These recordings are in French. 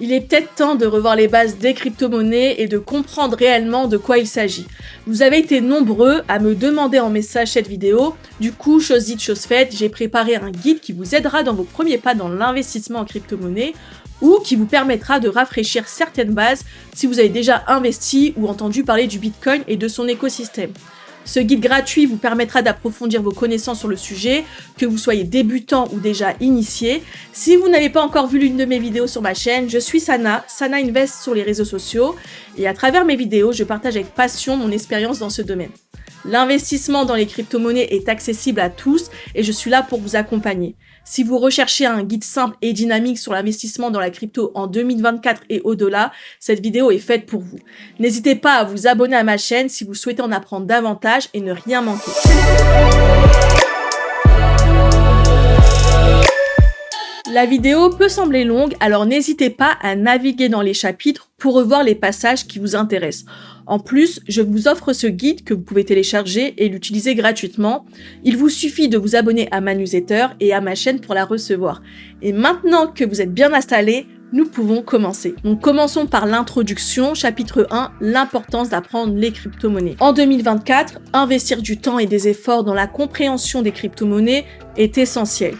Il est peut-être temps de revoir les bases des crypto-monnaies et de comprendre réellement de quoi il s'agit. Vous avez été nombreux à me demander en message cette vidéo, du coup, chose dite, chose faite, j'ai préparé un guide qui vous aidera dans vos premiers pas dans l'investissement en crypto-monnaie ou qui vous permettra de rafraîchir certaines bases si vous avez déjà investi ou entendu parler du Bitcoin et de son écosystème. Ce guide gratuit vous permettra d'approfondir vos connaissances sur le sujet, que vous soyez débutant ou déjà initié. Si vous n'avez pas encore vu l'une de mes vidéos sur ma chaîne, je suis Sana Invest sur les réseaux sociaux, et à travers mes vidéos, je partage avec passion mon expérience dans ce domaine. L'investissement dans les crypto-monnaies est accessible à tous et je suis là pour vous accompagner. Si vous recherchez un guide simple et dynamique sur l'investissement dans la crypto en 2024 et au-delà, cette vidéo est faite pour vous. N'hésitez pas à vous abonner à ma chaîne si vous souhaitez en apprendre davantage et ne rien manquer. La vidéo peut sembler longue, alors n'hésitez pas à naviguer dans les chapitres pour revoir les passages qui vous intéressent. En plus, je vous offre ce guide que vous pouvez télécharger et l'utiliser gratuitement. Il vous suffit de vous abonner à ma newsletter et à ma chaîne pour la recevoir. Et maintenant que vous êtes bien installés, nous pouvons commencer. Donc commençons par l'introduction, chapitre 1, l'importance d'apprendre les crypto-monnaies. En 2024, investir du temps et des efforts dans la compréhension des crypto-monnaies est essentiel.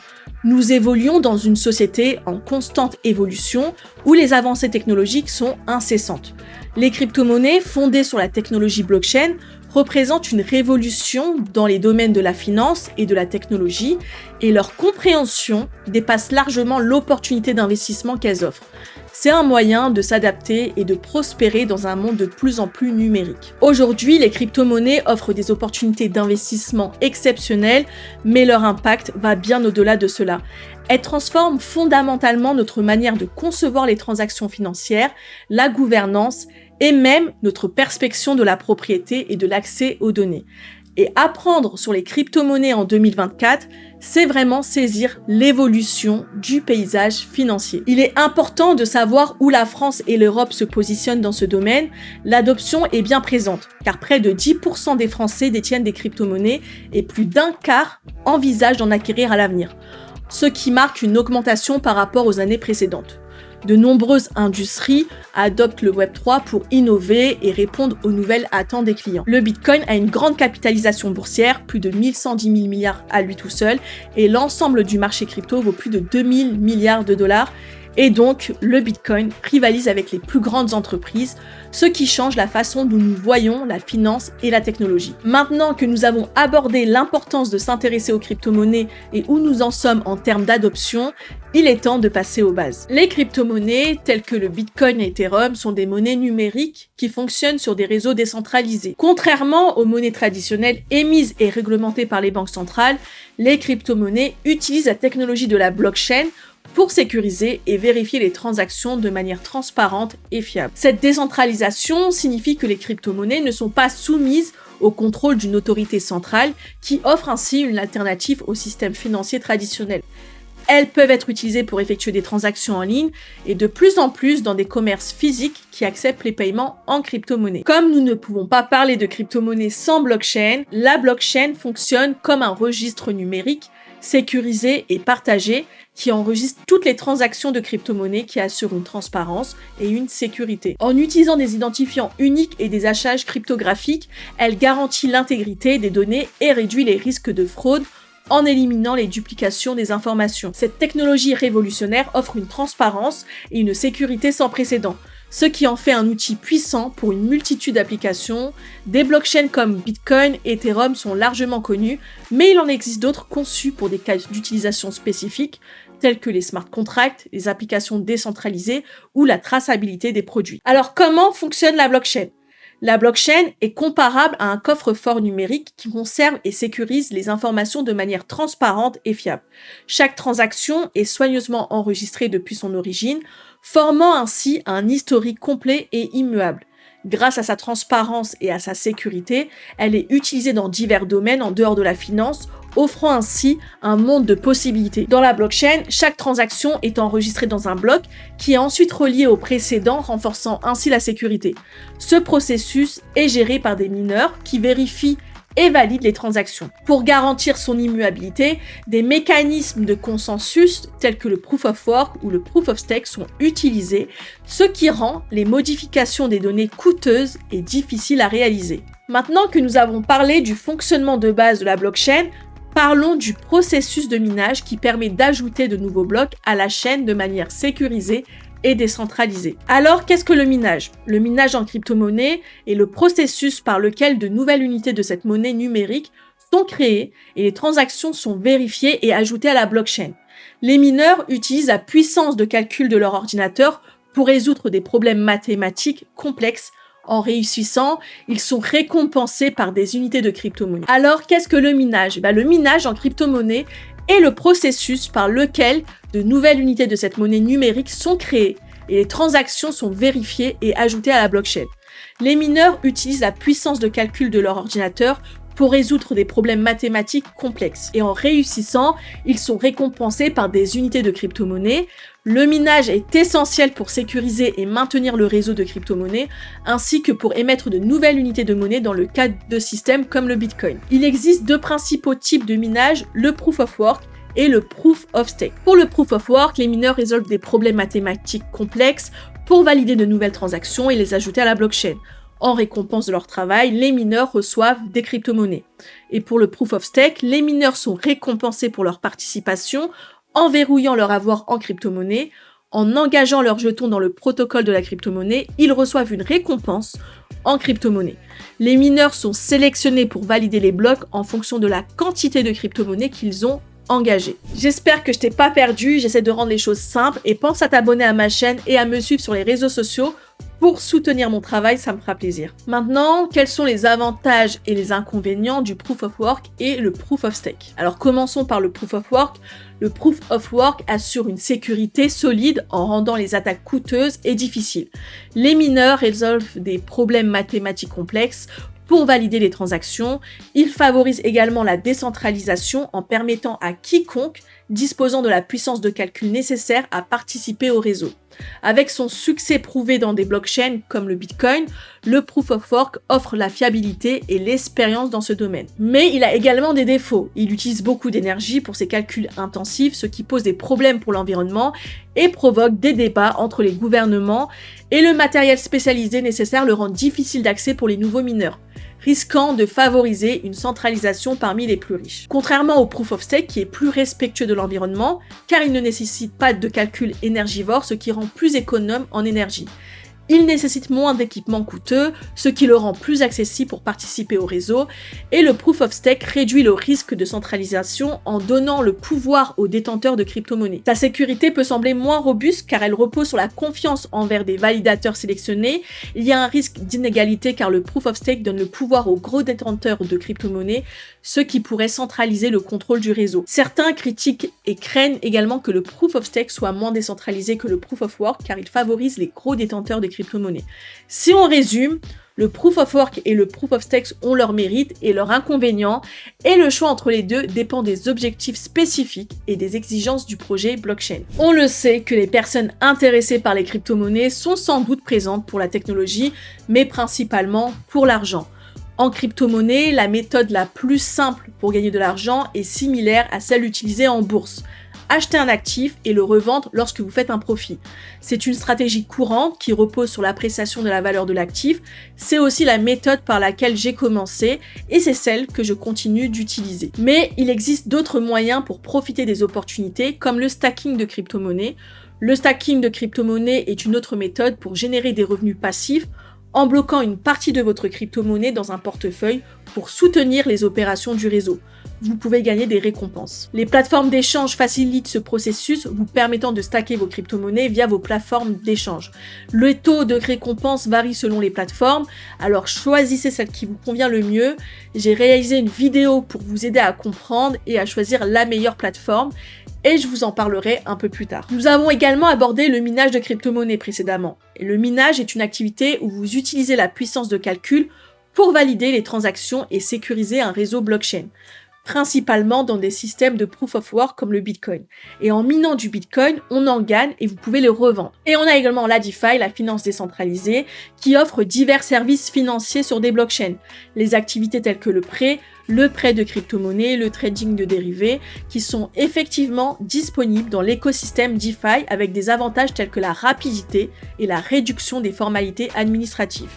Nous évoluons dans une société en constante évolution où les avancées technologiques sont incessantes. Les crypto-monnaies fondées sur la technologie blockchain représentent une révolution dans les domaines de la finance et de la technologie et leur compréhension dépasse largement l'opportunité d'investissement qu'elles offrent. C'est un moyen de s'adapter et de prospérer dans un monde de plus en plus numérique. Aujourd'hui, les crypto-monnaies offrent des opportunités d'investissement exceptionnelles, mais leur impact va bien au-delà de cela. Elles transforment fondamentalement notre manière de concevoir les transactions financières, la gouvernance et même notre perception de la propriété et de l'accès aux données. Et apprendre sur les crypto-monnaies en 2024, c'est vraiment saisir l'évolution du paysage financier. Il est important de savoir où la France et l'Europe se positionnent dans ce domaine. L'adoption est bien présente, car près de 10% des Français détiennent des crypto-monnaies et plus d'un quart envisagent d'en acquérir à l'avenir, ce qui marque une augmentation par rapport aux années précédentes. De nombreuses industries adoptent le Web3 pour innover et répondre aux nouvelles attentes des clients. Le Bitcoin a une grande capitalisation boursière, plus de 1110 000 milliards à lui tout seul, et l'ensemble du marché crypto vaut plus de 2000 milliards de dollars. Et donc, le Bitcoin rivalise avec les plus grandes entreprises, ce qui change la façon dont nous voyons la finance et la technologie. Maintenant que nous avons abordé l'importance de s'intéresser aux crypto-monnaies et où nous en sommes en termes d'adoption, il est temps de passer aux bases. Les crypto-monnaies, telles que le Bitcoin et Ethereum, sont des monnaies numériques qui fonctionnent sur des réseaux décentralisés. Contrairement aux monnaies traditionnelles émises et réglementées par les banques centrales, les crypto-monnaies utilisent la technologie de la blockchain pour sécuriser et vérifier les transactions de manière transparente et fiable. Cette décentralisation signifie que les crypto-monnaies ne sont pas soumises au contrôle d'une autorité centrale qui offre ainsi une alternative au système financier traditionnel. Elles peuvent être utilisées pour effectuer des transactions en ligne et de plus en plus dans des commerces physiques qui acceptent les paiements en crypto-monnaie. Comme nous ne pouvons pas parler de crypto-monnaie sans blockchain, la blockchain fonctionne comme un registre numérique sécurisé et partagé qui enregistre toutes les transactions de crypto-monnaie qui assurent une transparence et une sécurité. En utilisant des identifiants uniques et des hashages cryptographiques, elle garantit l'intégrité des données et réduit les risques de fraude en éliminant les duplications des informations. Cette technologie révolutionnaire offre une transparence et une sécurité sans précédent, ce qui en fait un outil puissant pour une multitude d'applications. Des blockchains comme Bitcoin et Ethereum sont largement connus, mais il en existe d'autres conçus pour des cas d'utilisation spécifiques, tels que les smart contracts, les applications décentralisées ou la traçabilité des produits. Alors comment fonctionne la blockchain ? La blockchain est comparable à un coffre-fort numérique qui conserve et sécurise les informations de manière transparente et fiable. Chaque transaction est soigneusement enregistrée depuis son origine, formant ainsi un historique complet et immuable. Grâce à sa transparence et à sa sécurité, elle est utilisée dans divers domaines en dehors de la finance, offrant ainsi un monde de possibilités. Dans la blockchain, chaque transaction est enregistrée dans un bloc qui est ensuite relié au précédent, renforçant ainsi la sécurité. Ce processus est géré par des mineurs qui vérifient et valide les transactions. Pour garantir son immuabilité, des mécanismes de consensus tels que le Proof of Work ou le Proof of Stake sont utilisés, ce qui rend les modifications des données coûteuses et difficiles à réaliser. Maintenant que nous avons parlé du fonctionnement de base de la blockchain, parlons du processus de minage qui permet d'ajouter de nouveaux blocs à la chaîne de manière sécurisée et décentralisée. Alors, qu'est-ce que le minage? Le minage en crypto-monnaie est le processus par lequel de nouvelles unités de cette monnaie numérique sont créées et les transactions sont vérifiées et ajoutées à la blockchain. Les mineurs utilisent la puissance de calcul de leur ordinateur pour résoudre des problèmes mathématiques complexes. En réussissant, ils sont récompensés par des unités de crypto-monnaie. Alors, qu'est-ce que le minage? Le minage en crypto-monnaie est le processus par lequel de nouvelles unités de cette monnaie numérique sont créées et les transactions sont vérifiées et ajoutées à la blockchain. Les mineurs utilisent la puissance de calcul de leur ordinateur pour résoudre des problèmes mathématiques complexes. Et en réussissant, ils sont récompensés par des unités de crypto-monnaie. Le minage est essentiel pour sécuriser et maintenir le réseau de crypto-monnaies, ainsi que pour émettre de nouvelles unités de monnaie dans le cadre de systèmes comme le Bitcoin. Il existe deux principaux types de minage, le Proof of Work et le Proof of Stake. Pour le Proof of Work, les mineurs résolvent des problèmes mathématiques complexes pour valider de nouvelles transactions et les ajouter à la blockchain. En récompense de leur travail, les mineurs reçoivent des crypto-monnaies. Et pour le Proof of Stake, les mineurs sont récompensés pour leur participation en verrouillant leur avoir en crypto-monnaie. En engageant leurs jetons dans le protocole de la crypto-monnaie, ils reçoivent une récompense en crypto-monnaie. Les mineurs sont sélectionnés pour valider les blocs en fonction de la quantité de crypto-monnaie qu'ils ont engagée. J'espère que je t'ai pas perdu, j'essaie de rendre les choses simples et pense à t'abonner à ma chaîne et à me suivre sur les réseaux sociaux pour soutenir mon travail, ça me fera plaisir. Maintenant, quels sont les avantages et les inconvénients du Proof of Work et le Proof of Stake? Alors commençons par le Proof of Work. Le Proof of Work assure une sécurité solide en rendant les attaques coûteuses et difficiles. Les mineurs résolvent des problèmes mathématiques complexes pour valider les transactions. Il favorise également la décentralisation en permettant à quiconque disposant de la puissance de calcul nécessaire à participer au réseau. Avec son succès prouvé dans des blockchains comme le Bitcoin, le Proof of Work offre la fiabilité et l'expérience dans ce domaine. Mais il a également des défauts. Il utilise beaucoup d'énergie pour ses calculs intensifs, ce qui pose des problèmes pour l'environnement et provoque des débats entre les gouvernements, et le matériel spécialisé nécessaire le rend difficile d'accès pour les nouveaux mineurs, risquant de favoriser une centralisation parmi les plus riches. Contrairement au Proof of Stake qui est plus respectueux de l'environnement, car il ne nécessite pas de calcul énergivore, ce qui rend plus économe en énergie. Il nécessite moins d'équipements coûteux, ce qui le rend plus accessible pour participer au réseau, et le Proof of Stake réduit le risque de centralisation en donnant le pouvoir aux détenteurs de crypto-monnaies. Sa sécurité peut sembler moins robuste car elle repose sur la confiance envers des validateurs sélectionnés. Il y a un risque d'inégalité car le Proof of Stake donne le pouvoir aux gros détenteurs de crypto-monnaies, ce qui pourrait centraliser le contrôle du réseau. Certains critiquent et craignent également que le Proof of Stake soit moins décentralisé que le Proof of Work car il favorise les gros détenteurs de crypto-monnaies. Si on résume, le Proof of Work et le Proof of Stake ont leurs mérites et leurs inconvénients, et le choix entre les deux dépend des objectifs spécifiques et des exigences du projet blockchain. On le sait que les personnes intéressées par les crypto-monnaies sont sans doute présentes pour la technologie, mais principalement pour l'argent. En crypto-monnaie, la méthode la plus simple pour gagner de l'argent est similaire à celle utilisée en bourse. Acheter un actif et le revendre lorsque vous faites un profit. C'est une stratégie courante qui repose sur l'appréciation de la valeur de l'actif. C'est aussi la méthode par laquelle j'ai commencé et c'est celle que je continue d'utiliser. Mais il existe d'autres moyens pour profiter des opportunités comme le stacking de crypto-monnaies. Le stacking de crypto-monnaies est une autre méthode pour générer des revenus passifs en bloquant une partie de votre crypto-monnaie dans un portefeuille pour soutenir les opérations du réseau. Vous pouvez gagner des récompenses. Les plateformes d'échange facilitent ce processus, vous permettant de stacker vos crypto-monnaies via vos plateformes d'échange. Le taux de récompense varie selon les plateformes, alors choisissez celle qui vous convient le mieux. J'ai réalisé une vidéo pour vous aider à comprendre et à choisir la meilleure plateforme, et je vous en parlerai un peu plus tard. Nous avons également abordé le minage de crypto-monnaies précédemment. Et le minage est une activité où vous utilisez la puissance de calcul pour valider les transactions et sécuriser un réseau blockchain. principalement dans des systèmes de proof of work comme le Bitcoin. Et en minant du Bitcoin, on en gagne et vous pouvez le revendre. Et on a également la DeFi, la finance décentralisée, qui offre divers services financiers sur des blockchains. Les activités telles que le prêt de crypto-monnaies, le trading de dérivés, qui sont effectivement disponibles dans l'écosystème DeFi avec des avantages tels que la rapidité et la réduction des formalités administratives.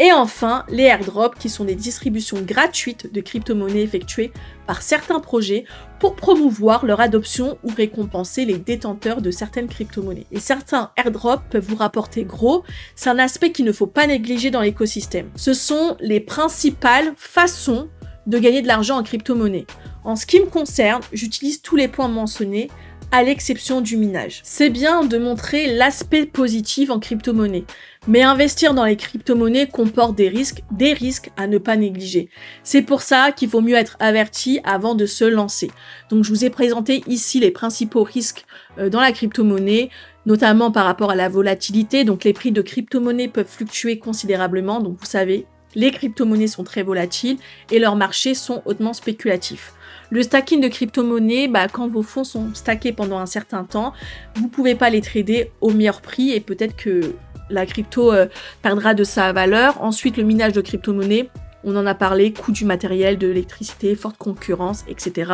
Et enfin, les airdrops qui sont des distributions gratuites de crypto-monnaies effectuées par certains projets pour promouvoir leur adoption ou récompenser les détenteurs de certaines crypto-monnaies. Et certains airdrops peuvent vous rapporter gros, c'est un aspect qu'il ne faut pas négliger dans l'écosystème. Ce sont les principales façons de gagner de l'argent en crypto-monnaie. En ce qui me concerne, j'utilise tous les points mentionnés à l'exception du minage. C'est bien de montrer l'aspect positif en crypto-monnaie, mais investir dans les crypto-monnaies comporte des risques à ne pas négliger. C'est pour ça qu'il vaut mieux être averti avant de se lancer. Donc je vous ai présenté ici les principaux risques dans la crypto-monnaie, notamment par rapport à la volatilité. Donc les prix de crypto-monnaies peuvent fluctuer considérablement, donc vous savez, les crypto-monnaies sont très volatiles et leurs marchés sont hautement spéculatifs. Le stacking de crypto-monnaies, quand vos fonds sont stackés pendant un certain temps, vous ne pouvez pas les trader au meilleur prix et peut-être que la crypto perdra de sa valeur. Ensuite, le minage de crypto-monnaies, on en a parlé, coût du matériel, de l'électricité, forte concurrence, etc.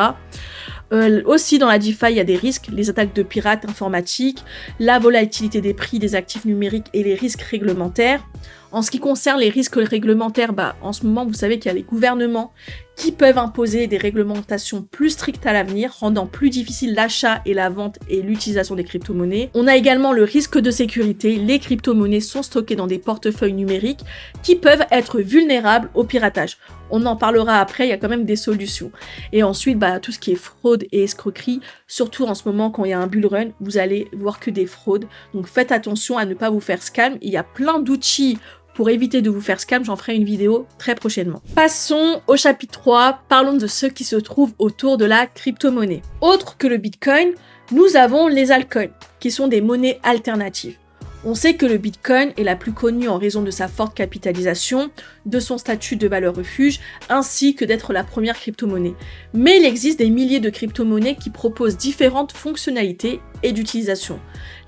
Aussi, dans la DeFi, il y a des risques, les attaques de pirates informatiques, la volatilité des prix des actifs numériques et les risques réglementaires. En ce qui concerne les risques réglementaires, en ce moment, vous savez qu'il y a les gouvernements qui peuvent imposer des réglementations plus strictes à l'avenir, rendant plus difficile l'achat et la vente et l'utilisation des crypto-monnaies. On a également le risque de sécurité. Les crypto-monnaies sont stockées dans des portefeuilles numériques qui peuvent être vulnérables au piratage. On en parlera après, il y a quand même des solutions. Et ensuite, tout ce qui est fraude et escroquerie, surtout en ce moment quand il y a un bull run, vous allez voir que des fraudes. Donc faites attention à ne pas vous faire scam. Il y a plein d'outils pour éviter de vous faire scam, j'en ferai une vidéo très prochainement. Passons au chapitre 3, parlons de ce qui se trouve autour de la crypto-monnaie. Autre que le Bitcoin, nous avons les altcoins, qui sont des monnaies alternatives. On sait que le Bitcoin est la plus connue en raison de sa forte capitalisation, de son statut de valeur refuge, ainsi que d'être la première crypto-monnaie. Mais il existe des milliers de crypto-monnaies qui proposent différentes fonctionnalités et d'utilisation.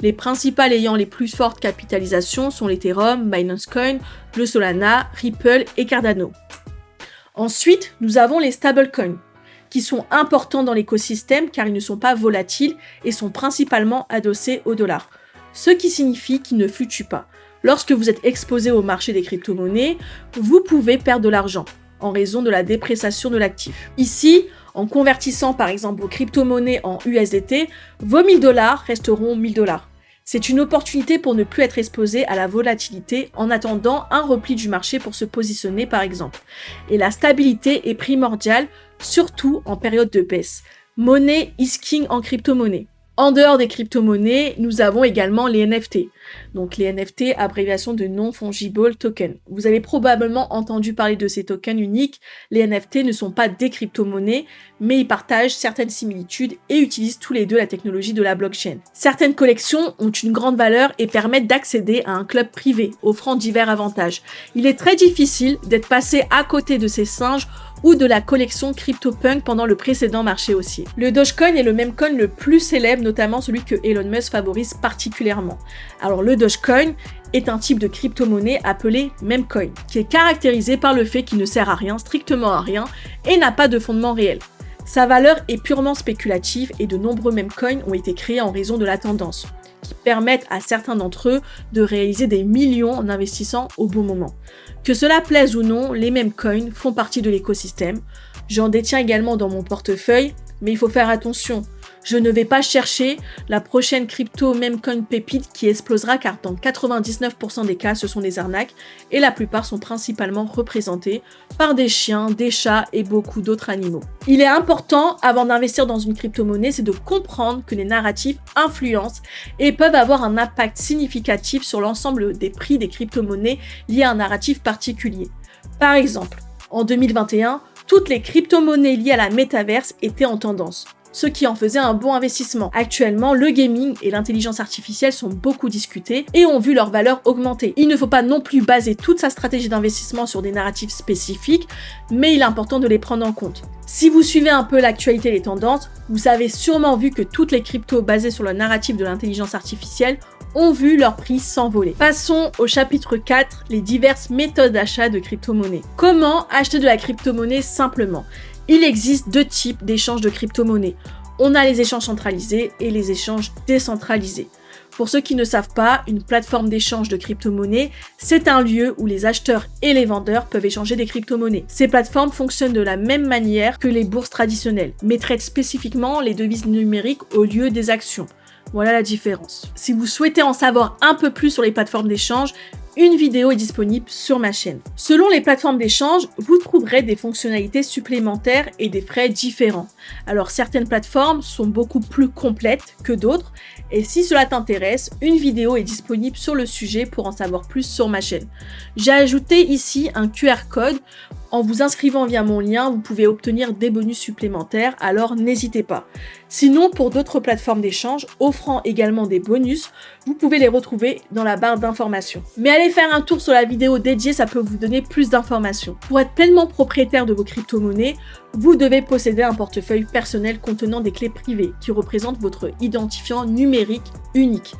Les principales ayant les plus fortes capitalisations sont l'Ethereum, Binance Coin, le Solana, Ripple et Cardano. Ensuite, nous avons les stablecoins, qui sont importants dans l'écosystème car ils ne sont pas volatiles et sont principalement adossés au dollar. Ce qui signifie qu'ils ne fluctuent pas. Lorsque vous êtes exposé au marché des crypto-monnaies, vous pouvez perdre de l'argent en raison de la dépréciation de l'actif. Ici, en convertissant par exemple vos crypto-monnaies en USDT, vos 1000 $ resteront 1000 $. C'est une opportunité pour ne plus être exposé à la volatilité en attendant un repli du marché pour se positionner par exemple. Et la stabilité est primordiale, surtout en période de baisse. Money is king en crypto-monnaie. En dehors des crypto-monnaies, nous avons également les NFT. Donc les NFT, abréviation de Non-Fungible Token. Vous avez probablement entendu parler de ces tokens uniques. Les NFT ne sont pas des crypto-monnaies, mais ils partagent certaines similitudes et utilisent tous les deux la technologie de la blockchain. Certaines collections ont une grande valeur et permettent d'accéder à un club privé, offrant divers avantages. Il est très difficile d'être passé à côté de ces singes ou de la collection CryptoPunk pendant le précédent marché haussier. Le Dogecoin est le meme coin le plus célèbre, notamment celui que Elon Musk favorise particulièrement. Alors le Dogecoin est un type de crypto-monnaie appelé meme coin, qui est caractérisé par le fait qu'il ne sert à rien, strictement à rien, et n'a pas de fondement réel. Sa valeur est purement spéculative et de nombreux meme coins ont été créés en raison de la tendance, qui permettent à certains d'entre eux de réaliser des millions en investissant au bon moment. Que cela plaise ou non, les meme coins font partie de l'écosystème. J'en détiens également dans mon portefeuille, mais il faut faire attention. Je ne vais pas chercher la prochaine crypto meme coin pépite qui explosera car dans 99% des cas, ce sont des arnaques et la plupart sont principalement représentés par des chiens, des chats et beaucoup d'autres animaux. Il est important, avant d'investir dans une crypto-monnaie, c'est de comprendre que les narratifs influencent et peuvent avoir un impact significatif sur l'ensemble des prix des crypto-monnaies liés à un narratif particulier. Par exemple, en 2021, toutes les crypto-monnaies liées à la métaverse étaient en tendance, ce qui en faisait un bon investissement. Actuellement, le gaming et l'intelligence artificielle sont beaucoup discutés et ont vu leur valeur augmenter. Il ne faut pas non plus baser toute sa stratégie d'investissement sur des narratifs spécifiques, mais il est important de les prendre en compte. Si vous suivez un peu l'actualité et les tendances, vous avez sûrement vu que toutes les cryptos basées sur le narratif de l'intelligence artificielle ont vu leur prix s'envoler. Passons au chapitre 4, les diverses méthodes d'achat de crypto-monnaies. Comment acheter de la crypto-monnaie simplement? Il existe deux types d'échanges de crypto-monnaies. On a les échanges centralisés et les échanges décentralisés. Pour ceux qui ne savent pas, une plateforme d'échange de crypto-monnaies, c'est un lieu où les acheteurs et les vendeurs peuvent échanger des crypto-monnaies. Ces plateformes fonctionnent de la même manière que les bourses traditionnelles, mais traitent spécifiquement les devises numériques au lieu des actions. Voilà la différence. Si vous souhaitez en savoir un peu plus sur les plateformes d'échange, une vidéo est disponible sur ma chaîne. Selon les plateformes d'échange, vous trouverez des fonctionnalités supplémentaires et des frais différents. Alors certaines plateformes sont beaucoup plus complètes que d'autres, et si cela t'intéresse, une vidéo est disponible sur le sujet pour en savoir plus sur ma chaîne. J'ai ajouté ici un QR code. En vous inscrivant via mon lien, vous pouvez obtenir des bonus supplémentaires, alors n'hésitez pas. Sinon, pour d'autres plateformes d'échange offrant également des bonus, vous pouvez les retrouver dans la barre d'informations. Mais allez faire un tour sur la vidéo dédiée, ça peut vous donner plus d'informations. Pour être pleinement propriétaire de vos crypto-monnaies, vous devez posséder un portefeuille personnel contenant des clés privées qui représentent votre identifiant numérique unique.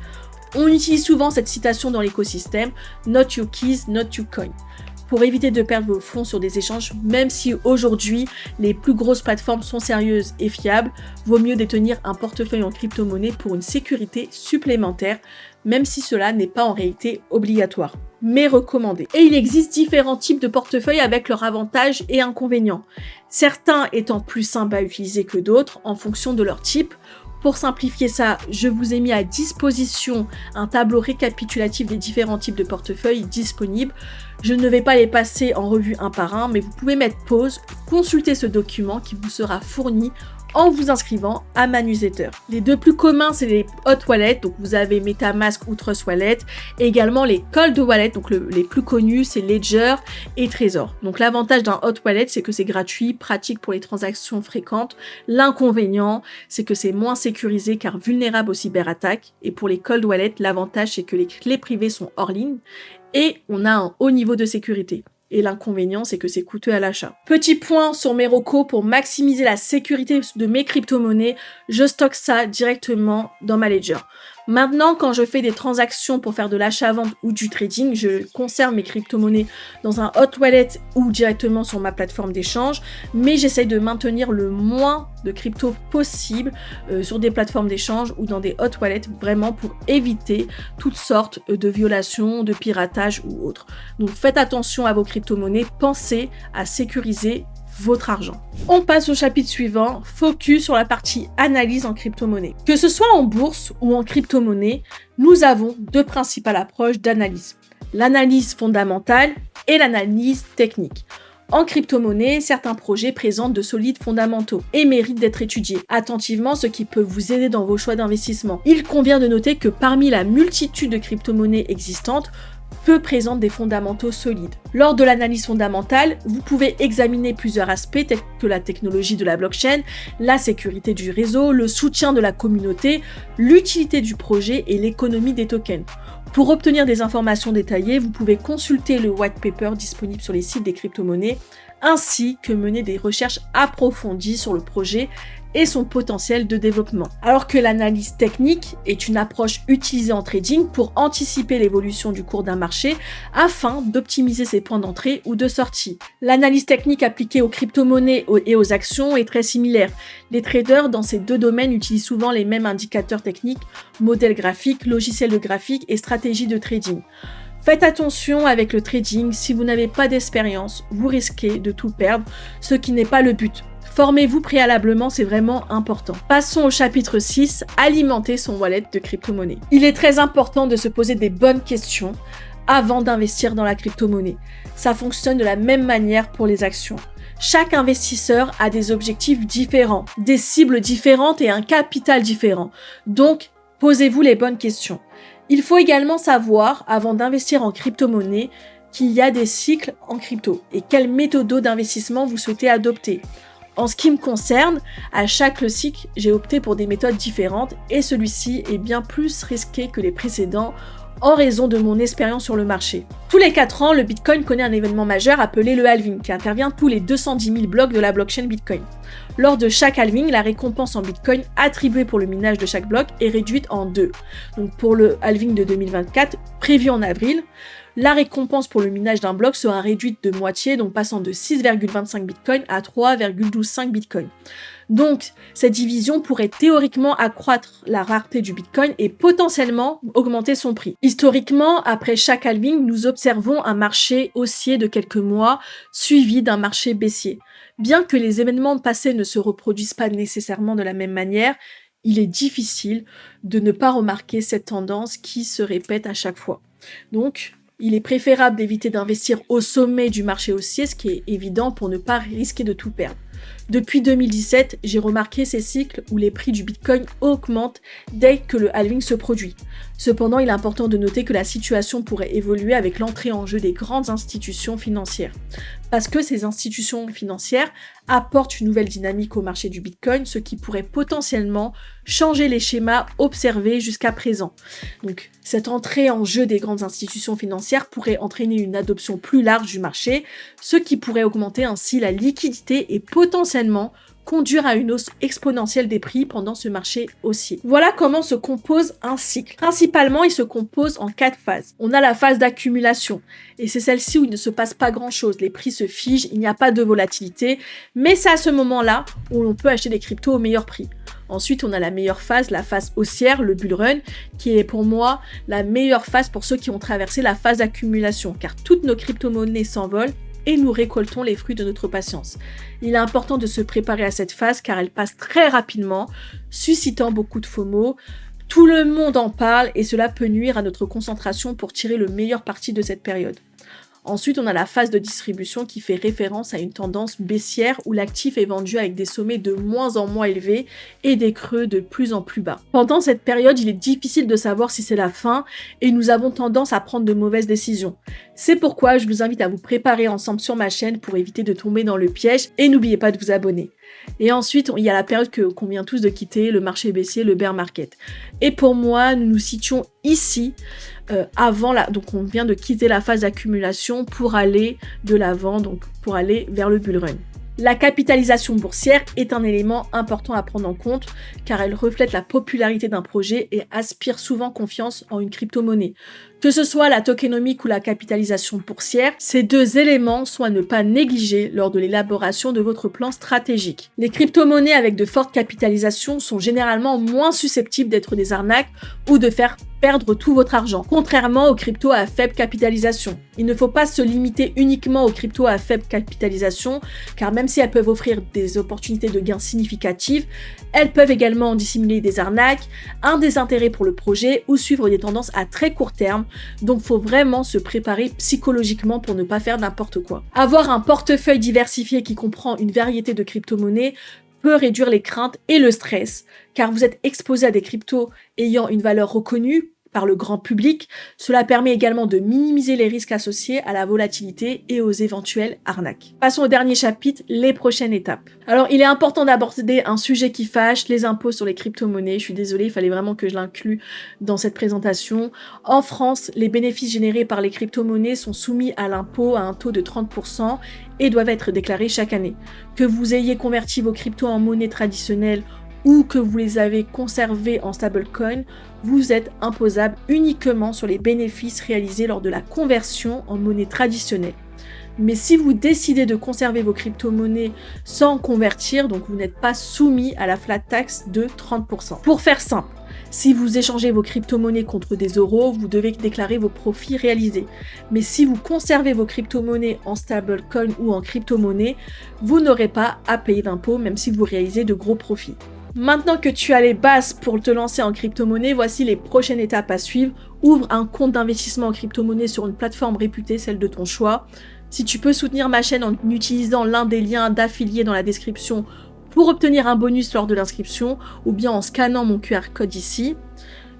On utilise souvent cette citation dans l'écosystème « Not your keys, not your coin ». Pour éviter de perdre vos fonds sur des échanges, même si aujourd'hui les plus grosses plateformes sont sérieuses et fiables, vaut mieux détenir un portefeuille en crypto-monnaie pour une sécurité supplémentaire, même si cela n'est pas en réalité obligatoire, mais recommandé. Et il existe différents types de portefeuilles avec leurs avantages et inconvénients, certains étant plus simples à utiliser que d'autres en fonction de leur type. Pour simplifier ça, je vous ai mis à disposition un tableau récapitulatif des différents types de portefeuilles disponibles. Je ne vais pas les passer en revue un par un, mais vous pouvez mettre pause, consulter ce document qui vous sera fourni en vous inscrivant à ma newsletter. Les deux plus communs, c'est les hot wallets, donc vous avez MetaMask ou Trust Wallet, et également les cold wallets, donc les plus connus, c'est Ledger et Trezor. Donc l'avantage d'un hot wallet, c'est que c'est gratuit, pratique pour les transactions fréquentes. L'inconvénient, c'est que c'est moins sécurisé car vulnérable aux cyberattaques. Et pour les cold wallets, l'avantage, c'est que les clés privées sont hors ligne et on a un haut niveau de sécurité. Et l'inconvénient, c'est que c'est coûteux à l'achat. Petit point sur mes recos pour maximiser la sécurité de mes crypto-monnaies, je stocke ça directement dans ma Ledger. Maintenant, quand je fais des transactions pour faire de l'achat-vente ou du trading, je conserve mes crypto-monnaies dans un hot wallet ou directement sur ma plateforme d'échange, mais j'essaye de maintenir le moins de crypto possible sur des plateformes d'échange ou dans des hot wallets, vraiment pour éviter toutes sortes de violations, de piratage ou autres. Donc faites attention à vos crypto-monnaies, pensez à sécuriser votre argent. On passe au chapitre suivant, focus sur la partie analyse en crypto-monnaie. Que ce soit en bourse ou en crypto-monnaie, nous avons deux principales approches d'analyse. L'analyse fondamentale et l'analyse technique. En crypto-monnaie, certains projets présentent de solides fondamentaux et méritent d'être étudiés attentivement, ce qui peut vous aider dans vos choix d'investissement. Il convient de noter que parmi la multitude de crypto-monnaies existantes, peu présentent des fondamentaux solides. Lors de l'analyse fondamentale, vous pouvez examiner plusieurs aspects tels que la technologie de la blockchain, la sécurité du réseau, le soutien de la communauté, l'utilité du projet et l'économie des tokens. Pour obtenir des informations détaillées, vous pouvez consulter le white paper disponible sur les sites des crypto-monnaies, ainsi que mener des recherches approfondies sur le projet et son potentiel de développement. Alors que l'analyse technique est une approche utilisée en trading pour anticiper l'évolution du cours d'un marché afin d'optimiser ses points d'entrée ou de sortie. L'analyse technique appliquée aux crypto-monnaies et aux actions est très similaire. Les traders dans ces deux domaines utilisent souvent les mêmes indicateurs techniques, modèles graphiques, logiciels de graphique et stratégies de trading. Faites attention avec le trading, si vous n'avez pas d'expérience, vous risquez de tout perdre, ce qui n'est pas le but. Formez-vous préalablement, c'est vraiment important. Passons au chapitre 6, alimenter son wallet de crypto-monnaie. Il est très important de se poser des bonnes questions avant d'investir dans la crypto-monnaie. Ça fonctionne de la même manière pour les actions. Chaque investisseur a des objectifs différents, des cibles différentes et un capital différent. Donc, posez-vous les bonnes questions. Il faut également savoir, avant d'investir en crypto-monnaie, qu'il y a des cycles en crypto et quelle méthode d'investissement vous souhaitez adopter. En ce qui me concerne, à chaque cycle, j'ai opté pour des méthodes différentes et celui-ci est bien plus risqué que les précédents en raison de mon expérience sur le marché. Tous les 4 ans, le Bitcoin connaît un événement majeur appelé le halving, qui intervient tous les 210 000 blocs de la blockchain Bitcoin. Lors de chaque halving, la récompense en Bitcoin attribuée pour le minage de chaque bloc est réduite en 2. Donc pour le halving de 2024, prévu en avril, la récompense pour le minage d'un bloc sera réduite de moitié, donc passant de 6,25 Bitcoin à 3,125 Bitcoin. Donc, cette division pourrait théoriquement accroître la rareté du Bitcoin et potentiellement augmenter son prix. Historiquement, après chaque halving, nous observons un marché haussier de quelques mois, suivi d'un marché baissier. Bien que les événements passés ne se reproduisent pas nécessairement de la même manière, il est difficile de ne pas remarquer cette tendance qui se répète à chaque fois. Donc, il est préférable d'éviter d'investir au sommet du marché haussier, ce qui est évident pour ne pas risquer de tout perdre. Depuis 2017, j'ai remarqué ces cycles où les prix du Bitcoin augmentent dès que le halving se produit. Cependant, il est important de noter que la situation pourrait évoluer avec l'entrée en jeu des grandes institutions financières. Parce que ces institutions financières apportent une nouvelle dynamique au marché du Bitcoin, ce qui pourrait potentiellement changer les schémas observés jusqu'à présent. Donc, cette entrée en jeu des grandes institutions financières pourrait entraîner une adoption plus large du marché, ce qui pourrait augmenter ainsi la liquidité et potentiellement conduire à une hausse exponentielle des prix pendant ce marché haussier. Voilà comment se compose un cycle. Principalement, il se compose en 4 phases. On a la phase d'accumulation, et c'est celle-ci où il ne se passe pas grand-chose. Les prix se figent, il n'y a pas de volatilité, mais c'est à ce moment-là où l'on peut acheter des cryptos au meilleur prix. Ensuite, on a la meilleure phase, la phase haussière, le bull run, qui est pour moi la meilleure phase pour ceux qui ont traversé la phase d'accumulation, car toutes nos crypto-monnaies s'envolent et nous récoltons les fruits de notre patience. Il est important de se préparer à cette phase car elle passe très rapidement, suscitant beaucoup de FOMO. Tout le monde en parle et cela peut nuire à notre concentration pour tirer le meilleur parti de cette période. Ensuite, on a la phase de distribution qui fait référence à une tendance baissière où l'actif est vendu avec des sommets de moins en moins élevés et des creux de plus en plus bas. Pendant cette période, il est difficile de savoir si c'est la fin et nous avons tendance à prendre de mauvaises décisions. C'est pourquoi je vous invite à vous préparer ensemble sur ma chaîne pour éviter de tomber dans le piège et n'oubliez pas de vous abonner. Et ensuite, il y a la période qu'on vient tous de quitter, le marché baissier, le bear market. Et pour moi, nous nous situons ici, donc on vient de quitter la phase d'accumulation pour aller de l'avant, donc pour aller vers le bull run. La capitalisation boursière est un élément important à prendre en compte car elle reflète la popularité d'un projet et aspire souvent confiance en une crypto-monnaie. Que ce soit la tokenomique ou la capitalisation boursière, ces deux éléments sont à ne pas négliger lors de l'élaboration de votre plan stratégique. Les crypto-monnaies avec de fortes capitalisations sont généralement moins susceptibles d'être des arnaques ou de faire perdre tout votre argent, contrairement aux cryptos à faible capitalisation. Il ne faut pas se limiter uniquement aux cryptos à faible capitalisation, car même si elles peuvent offrir des opportunités de gains significatives, elles peuvent également dissimuler des arnaques, un désintérêt pour le projet ou suivre des tendances à très court terme, donc il faut vraiment se préparer psychologiquement pour ne pas faire n'importe quoi. Avoir un portefeuille diversifié qui comprend une variété de crypto-monnaies peut réduire les craintes et le stress, car vous êtes exposé à des cryptos ayant une valeur reconnue par le grand public. Cela permet également de minimiser les risques associés à la volatilité et aux éventuelles arnaques. Passons au dernier chapitre, les prochaines étapes. Alors, il est important d'aborder un sujet qui fâche, les impôts sur les crypto-monnaies. Je suis désolée, il fallait vraiment que je l'inclue dans cette présentation. En France, les bénéfices générés par les crypto-monnaies sont soumis à l'impôt à un taux de 30% et doivent être déclarés chaque année. Que vous ayez converti vos cryptos en monnaie traditionnelle ou que vous les avez conservés en stablecoin, vous êtes imposable uniquement sur les bénéfices réalisés lors de la conversion en monnaie traditionnelle. Mais si vous décidez de conserver vos crypto-monnaies sans convertir, donc vous n'êtes pas soumis à la flat tax de 30%. Pour faire simple, si vous échangez vos crypto-monnaies contre des euros, vous devez déclarer vos profits réalisés. Mais si vous conservez vos crypto-monnaies en stablecoin ou en crypto-monnaie, vous n'aurez pas à payer d'impôts même si vous réalisez de gros profits. Maintenant que tu as les bases pour te lancer en crypto-monnaie, voici les prochaines étapes à suivre. Ouvre un compte d'investissement en crypto-monnaie sur une plateforme réputée, celle de ton choix. Si tu peux soutenir ma chaîne en utilisant l'un des liens d'affiliés dans la description pour obtenir un bonus lors de l'inscription ou bien en scannant mon QR code ici.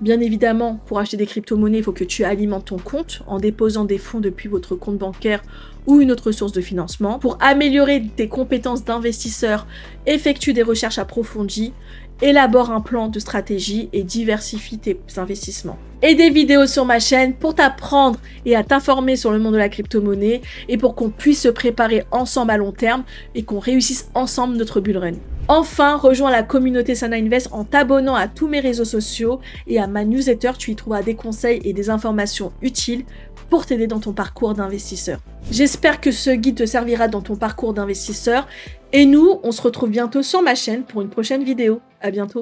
Bien évidemment, pour acheter des crypto-monnaies, il faut que tu alimentes ton compte en déposant des fonds depuis votre compte bancaire ou une autre source de financement. Pour améliorer tes compétences d'investisseur, effectue des recherches approfondies Élabore un plan de stratégie et diversifie tes investissements. Et des vidéos sur ma chaîne pour t'apprendre et à t'informer sur le monde de la crypto-monnaie et pour qu'on puisse se préparer ensemble à long terme et qu'on réussisse ensemble notre bull run. Enfin, rejoins la communauté Sana Invest en t'abonnant à tous mes réseaux sociaux et à ma newsletter. Tu y trouveras des conseils et des informations utiles pour t'aider dans ton parcours d'investisseur. J'espère que ce guide te servira dans ton parcours d'investisseur. Et nous, on se retrouve bientôt sur ma chaîne pour une prochaine vidéo. À bientôt.